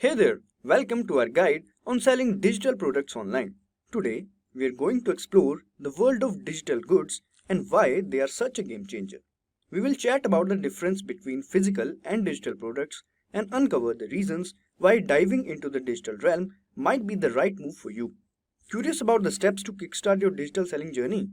Hey there, welcome to our guide on selling digital products online. Today, we are going to explore the world of digital goods and why they are such a game changer. We will chat about the difference between physical and digital products and uncover the reasons why diving into the digital realm might be the right move for you. Curious about the steps to kickstart your digital selling journey?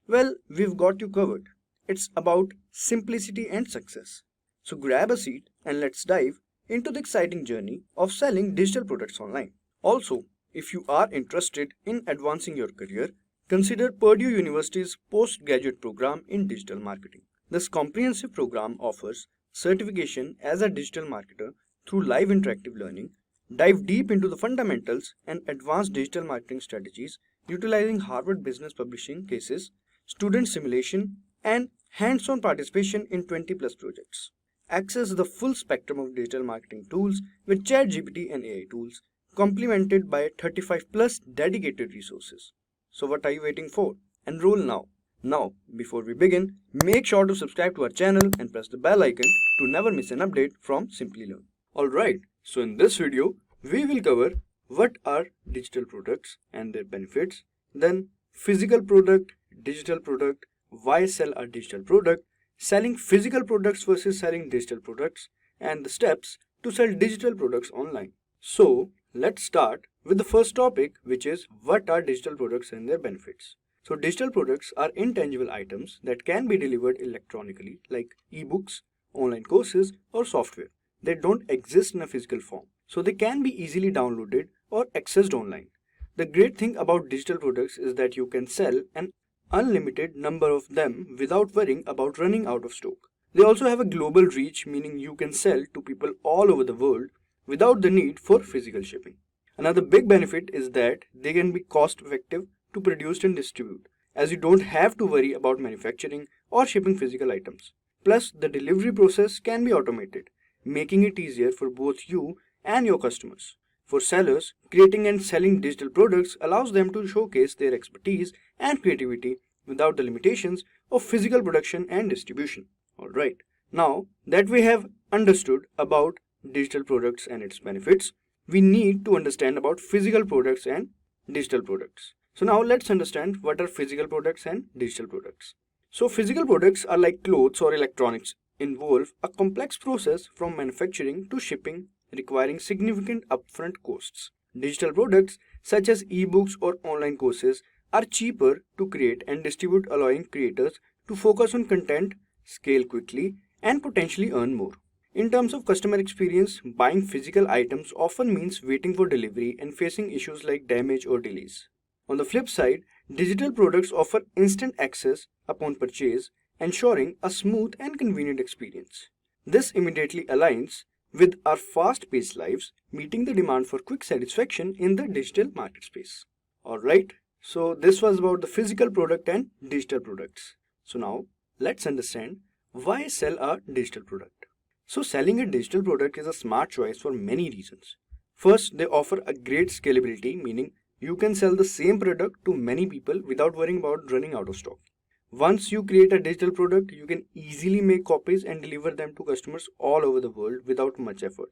Well, we've got you covered. It's about simplicity and success. So grab a seat and let's dive into the exciting journey of selling digital products online. Also, if you are interested in advancing your career, consider Purdue University's postgraduate program in digital marketing. This comprehensive program offers certification as a digital marketer through live interactive learning, dive deep into the fundamentals and advanced digital marketing strategies utilizing Harvard Business Publishing cases, student simulation, and hands-on participation in 20 plus projects. Access the full spectrum of digital marketing tools with ChatGPT and AI tools, complemented by 35 plus dedicated resources. So what are you waiting for? Enroll now. Now, before we begin, make sure to subscribe to our channel and press the bell icon to never miss an update from Simplilearn. Alright, so in this video, we will cover what are digital products and their benefits, then physical product, digital product, why sell a digital product, selling physical products versus selling digital products, and the steps to sell digital products online. So, let's start with the first topic, which is what are digital products and their benefits. So, digital products are intangible items that can be delivered electronically, like ebooks, online courses, or software. They don't exist in a physical form, so they can be easily downloaded or accessed online. The great thing about digital products is that you can sell an unlimited number of them without worrying about running out of stock. They also have a global reach, meaning you can sell to people all over the world without the need for physical shipping. Another big benefit is that they can be cost effective to produce and distribute, as you don't have to worry about manufacturing or shipping physical items. Plus, the delivery process can be automated, making it easier for both you and your customers. For sellers, creating and selling digital products allows them to showcase their expertise and creativity without the limitations of physical production and distribution. Alright, now that we have understood about digital products and its benefits, we need to understand about physical products and digital products. So now let's understand what are physical products and digital products. So physical products are like clothes or electronics, involve a complex process from manufacturing to shipping, requiring significant upfront costs. Digital products such as ebooks or online courses are cheaper to create and distribute, allowing creators to focus on content, scale quickly, and potentially earn more. In terms of customer experience, buying physical items often means waiting for delivery and facing issues like damage or delays. On the flip side, digital products offer instant access upon purchase, ensuring a smooth and convenient experience. This immediately aligns with our fast-paced lives, meeting the demand for quick satisfaction in the digital market space. Alright, so this was about the physical product and digital products. So now, let's understand why sell a digital product. So selling a digital product is a smart choice for many reasons. First, they offer a great scalability, meaning you can sell the same product to many people without worrying about running out of stock. Once you create a digital product, you can easily make copies and deliver them to customers all over the world without much effort.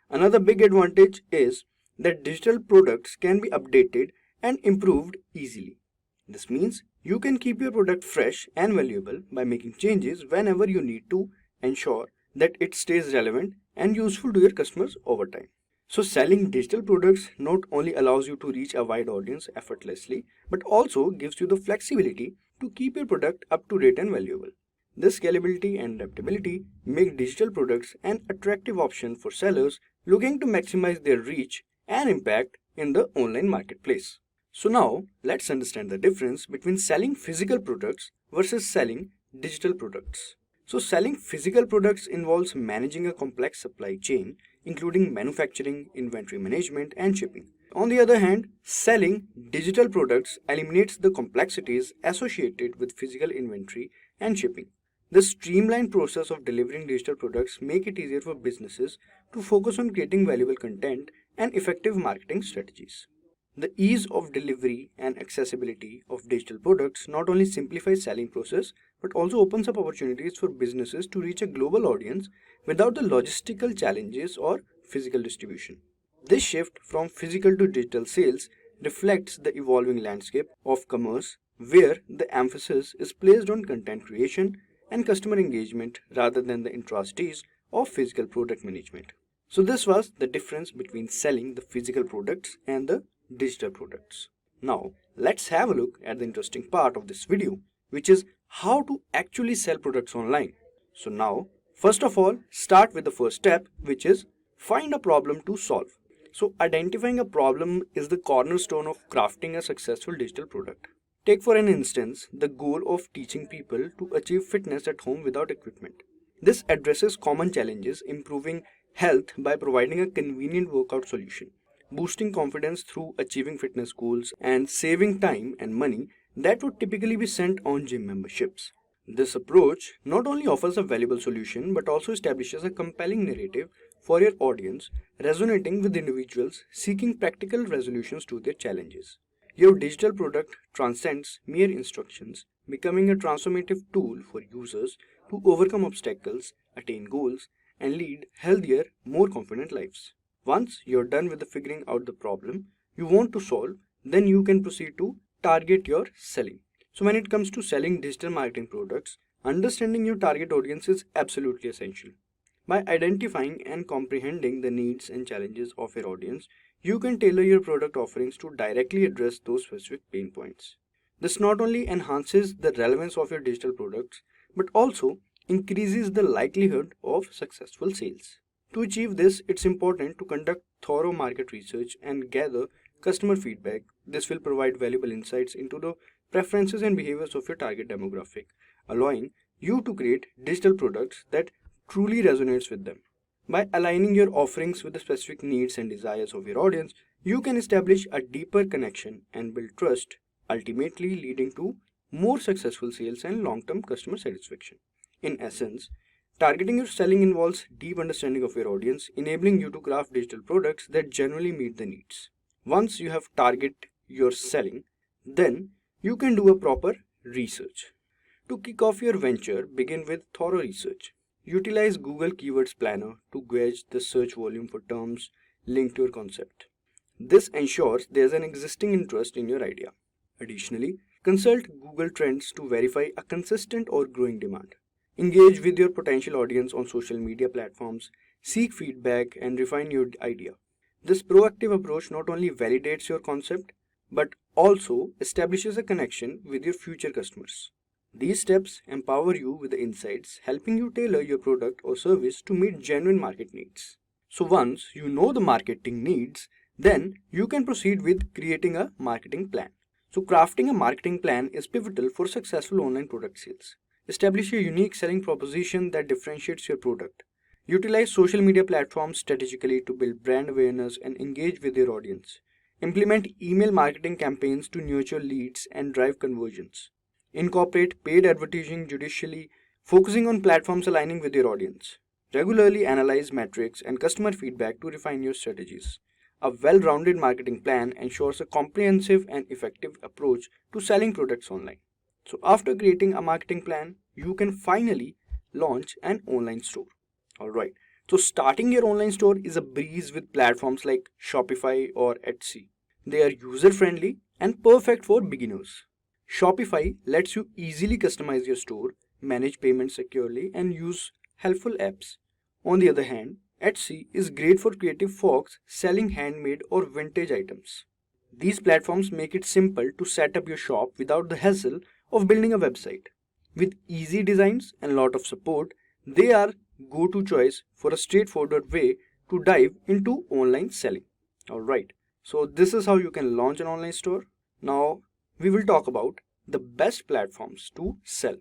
Another big advantage is that digital products can be updated and improved easily. This means you can keep your product fresh and valuable by making changes whenever you need to ensure that it stays relevant and useful to your customers over time. So selling digital products not only allows you to reach a wide audience effortlessly, but also gives you the flexibility to keep your product up to date and valuable. This scalability and adaptability make digital products an attractive option for sellers looking to maximize their reach and impact in the online marketplace. So now let's understand the difference between selling physical products versus selling digital products. So selling physical products involves managing a complex supply chain, including manufacturing, inventory management, and shipping. On the other hand, selling digital products eliminates the complexities associated with physical inventory and shipping. The streamlined process of delivering digital products make it easier for businesses to focus on creating valuable content and effective marketing strategies. The ease of delivery and accessibility of digital products not only simplifies selling process but also opens up opportunities for businesses to reach a global audience without the logistical challenges or physical distribution. This shift from physical to digital sales reflects the evolving landscape of commerce, where the emphasis is placed on content creation and customer engagement rather than the intricacies of physical product management. So this was the difference between selling the physical products and the digital products. Now, let's have a look at the interesting part of this video, which is how to actually sell products online. So now, first of all, start with the first step, which is find a problem to solve. So identifying a problem is the cornerstone of crafting a successful digital product. Take for an instance the goal of teaching people to achieve fitness at home without equipment. This addresses common challenges, improving health by providing a convenient workout solution, boosting confidence through achieving fitness goals, and saving time and money that would typically be spent on gym memberships. This approach not only offers a valuable solution but also establishes a compelling narrative for your audience, resonating with individuals seeking practical resolutions to their challenges. Your digital product transcends mere instructions, becoming a transformative tool for users to overcome obstacles, attain goals, and lead healthier, more confident lives. Once you're done with figuring out the problem you want to solve, then you can proceed to target your selling. So when it comes to selling digital marketing products, understanding your target audience is absolutely essential. By identifying and comprehending the needs and challenges of your audience, you can tailor your product offerings to directly address those specific pain points. This not only enhances the relevance of your digital products, but also increases the likelihood of successful sales. To achieve this, it's important to conduct thorough market research and gather customer feedback. This will provide valuable insights into the preferences and behaviors of your target demographic, allowing you to create digital products that truly resonates with them. By aligning your offerings with the specific needs and desires of your audience, you can establish a deeper connection and build trust, ultimately leading to more successful sales and long-term customer satisfaction. In essence, targeting your selling involves deep understanding of your audience, enabling you to craft digital products that genuinely meet the needs. Once you have target your selling, then you can do a proper research. To kick off your venture, begin with thorough research. Utilize Google Keywords Planner to gauge the search volume for terms linked to your concept. This ensures there is an existing interest in your idea. Additionally, consult Google Trends to verify a consistent or growing demand. Engage with your potential audience on social media platforms, seek feedback, and refine your idea. This proactive approach not only validates your concept, but also establishes a connection with your future customers. These steps empower you with the insights, helping you tailor your product or service to meet genuine market needs. So once you know the marketing needs, then you can proceed with creating a marketing plan. So crafting a marketing plan is pivotal for successful online product sales. Establish a unique selling proposition that differentiates your product. Utilize social media platforms strategically to build brand awareness and engage with your audience. Implement email marketing campaigns to nurture leads and drive conversions. Incorporate paid advertising judiciously, focusing on platforms aligning with your audience. Regularly analyze metrics and customer feedback to refine your strategies. A well-rounded marketing plan ensures a comprehensive and effective approach to selling products online. So after creating a marketing plan, you can finally launch an online store. Alright, so starting your online store is a breeze with platforms like Shopify or Etsy. They are user-friendly and perfect for beginners. Shopify lets you easily customize your store, manage payments securely, and use helpful apps. On the other hand, Etsy is great for creative folks selling handmade or vintage items. These platforms make it simple to set up your shop without the hassle of building a website. With easy designs and lot of support, they are go-to choice for a straightforward way to dive into online selling. Alright, so this is how you can launch an online store. Now we will talk about the best platforms to sell.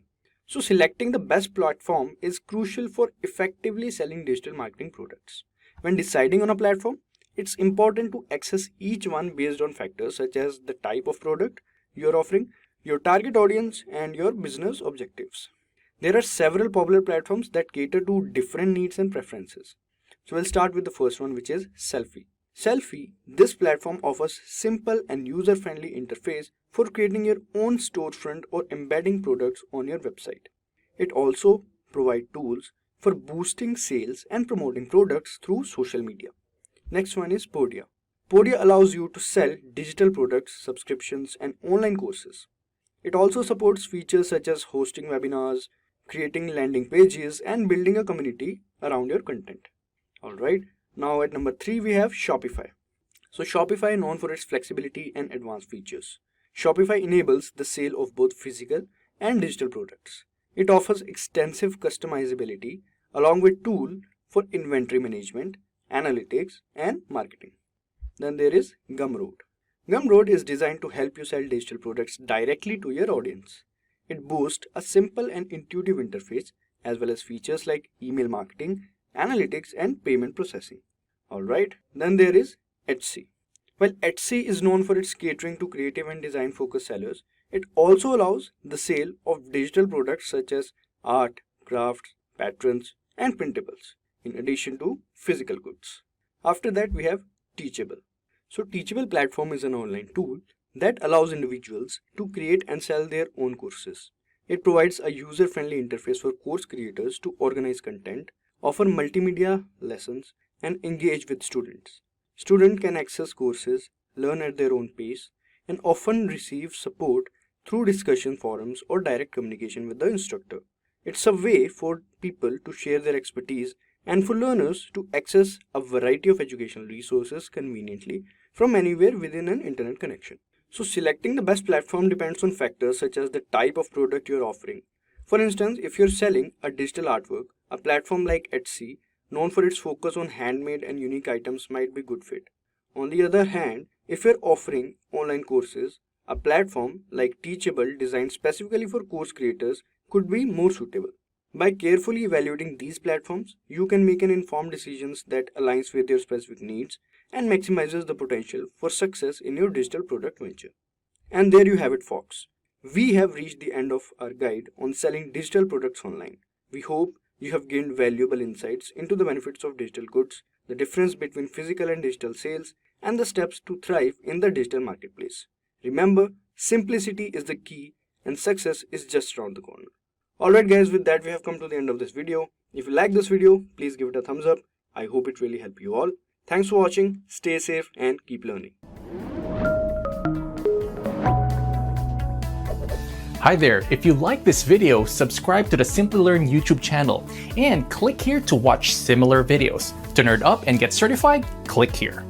So selecting the best platform is crucial for effectively selling digital marketing products. When deciding on a platform, it's important to access each one based on factors such as the type of product you're offering, your target audience, and your business objectives. There are several popular platforms that cater to different needs and preferences. So we'll start with the first one, which is Selfie. Selfie, this platform offers simple and user-friendly interface for creating your own storefront or embedding products on your website. It also provides tools for boosting sales and promoting products through social media. Next one is Podia. Podia allows you to sell digital products, subscriptions, and online courses. It also supports features such as hosting webinars, creating landing pages, and building a community around your content. Alright, now at number 3 we have Shopify. So Shopify is known for its flexibility and advanced features. Shopify enables the sale of both physical and digital products. It offers extensive customizability along with tools for inventory management, analytics, and marketing. Then there is Gumroad. Gumroad is designed to help you sell digital products directly to your audience. It boasts a simple and intuitive interface as well as features like email marketing, analytics, and payment processing. Alright, then there is Etsy. While Etsy is known for its catering to creative and design focused sellers, it also allows the sale of digital products such as art, crafts, patterns, and printables, in addition to physical goods. After that we have Teachable. So Teachable platform is an online tool that allows individuals to create and sell their own courses. It provides a user-friendly interface for course creators to organize content, offer multimedia lessons, and engage with students. Students can access courses, learn at their own pace, and often receive support through discussion forums or direct communication with the instructor. It's a way for people to share their expertise and for learners to access a variety of educational resources conveniently from anywhere within an internet connection. So selecting the best platform depends on factors such as the type of product you're offering. For instance, if you're selling a digital artwork, a platform like Etsy, known for its focus on handmade and unique items, might be good fit. On the other hand, if you're offering online courses, a platform like Teachable designed specifically for course creators could be more suitable. By carefully evaluating these platforms, you can make an informed decision that aligns with your specific needs and maximizes the potential for success in your digital product venture. And there you have it, folks. We have reached the end of our guide on selling digital products online. We hope you have gained valuable insights into the benefits of digital goods, the difference between physical and digital sales, and the steps to thrive in the digital marketplace. Remember, simplicity is the key and success is just around the corner. Alright guys, with that we have come to the end of this video. If you like this video, please give it a thumbs up. I hope it really helped you all. Thanks for watching, stay safe and keep learning. Hi there, if you like this video, subscribe to the Simplilearn YouTube channel and click here to watch similar videos. To nerd up and get certified, click here.